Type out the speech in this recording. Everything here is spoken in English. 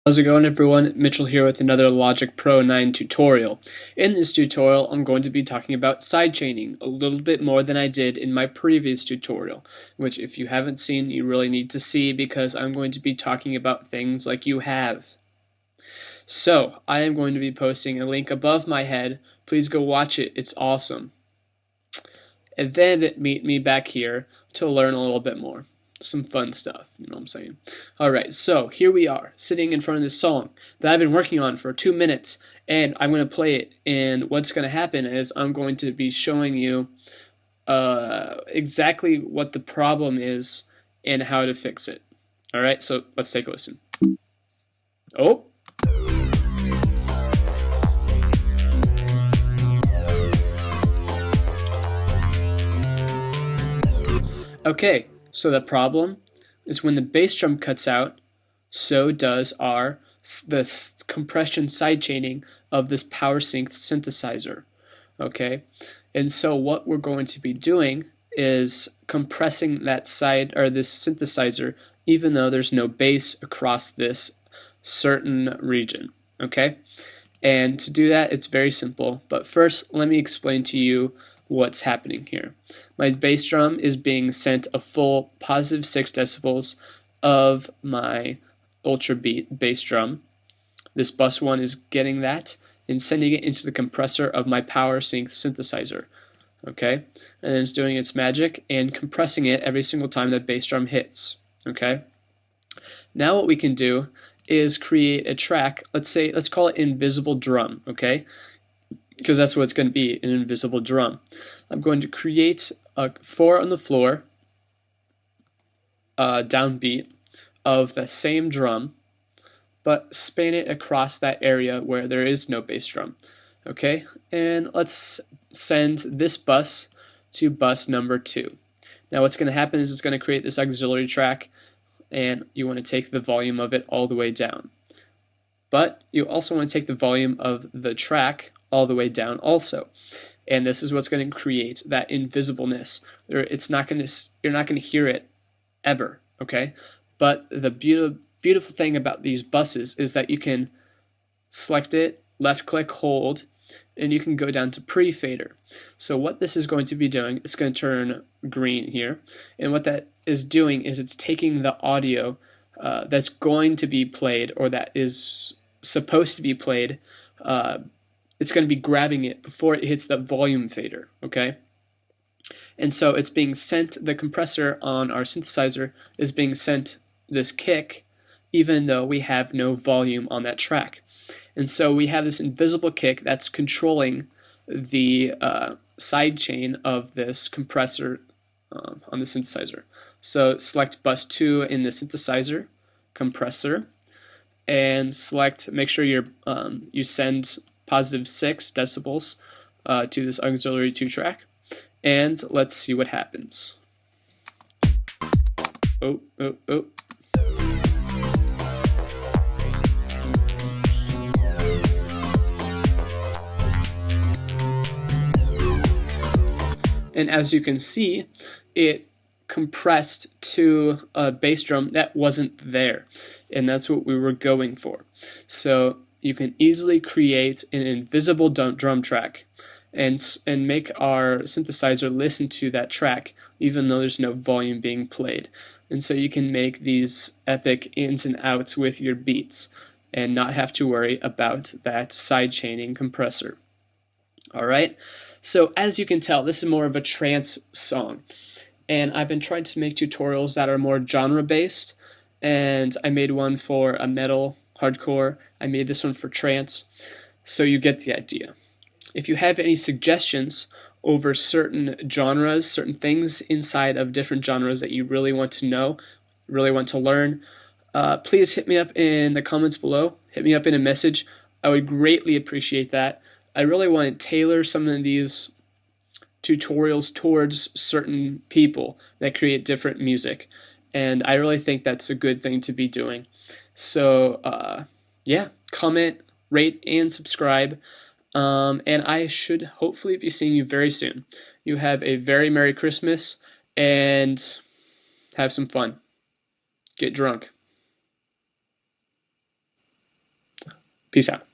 How's it going, everyone? Mitchell here with another Logic Pro 9 tutorial. In this tutorial, I'm going to be talking about sidechaining a little bit more than I did in my previous tutorial, which if you haven't seen, you really need to see because I'm going to be talking about things like you have. So, I am going to be posting a link above my head. Please go watch it. It's awesome. And then meet me back here to learn a little bit more. Some fun stuff, you know what I'm saying? Alright, so here we are, sitting in front of this song that I've been working on for 2 minutes, and I'm going to play it, and what's going to happen is I'm going to be showing you exactly what the problem is and how to fix it. Alright, so let's take a listen. Oh! Okay. So the problem is when the bass drum cuts out, so does the compression sidechaining of this power synth synthesizer. Okay, and so what we're going to be doing is compressing that this synthesizer, even though there's no bass across this certain region. Okay, and to do that, it's very simple. But first, let me explain to you what's happening here. My bass drum is being sent a full positive 6 decibels of my ultra beat bass drum. This bus 1 is getting that and sending it into the compressor of my power synth synthesizer. Okay, and then it's doing its magic and compressing it every single time that bass drum hits. Okay, now what we can do is create a track. Let's call it invisible drum. Okay, because that's what it's going to be, an invisible drum. I'm going to create a 4 on the floor downbeat of the same drum, but span it across that area where there is no bass drum. Okay, and let's send this bus to bus number 2. Now what's going to happen is it's going to create this auxiliary track, and you want to take the volume of it all the way down. But you also want to take the volume of the track all the way down also. And this is what's going to create that invisibleness. You're not going to hear it ever, okay? But the beautiful thing about these buses is that you can select it, left click, hold, and you can go down to pre-fader. So what this is going to be doing, it's going to turn green here, and what that is doing is it's taking the audio that's going to be played, or that is supposed to be played, it's going to be grabbing it before it hits the volume fader, okay? And so it's being sent, the compressor on our synthesizer is being sent this kick, even though we have no volume on that track. And so we have this invisible kick that's controlling the sidechain of this compressor on the synthesizer. So select bus 2 in the synthesizer, compressor, and make sure you send positive 6 decibels to this auxiliary 2 track, and let's see what happens. Oh. And as you can see, it compressed to a bass drum that wasn't there, and that's what we were going for. So you can easily create an invisible drum track and make our synthesizer listen to that track even though there's no volume being played. And so you can make these epic ins and outs with your beats and not have to worry about that sidechaining compressor. Alright, so as you can tell, this is more of a trance song, and I've been trying to make tutorials that are more genre based, and I made one for a metal hardcore, I made this one for trance, so you get the idea. If you have any suggestions over certain genres, certain things inside of different genres that you really want to know, really want to learn, please hit me up in the comments below, hit me up in a message. I would greatly appreciate that. I really want to tailor some of these tutorials towards certain people that create different music, and I really think that's a good thing to be doing. So yeah, comment, rate, and subscribe, and I should hopefully be seeing you very soon. You have a very Merry Christmas, and have some fun. Get drunk. Peace out.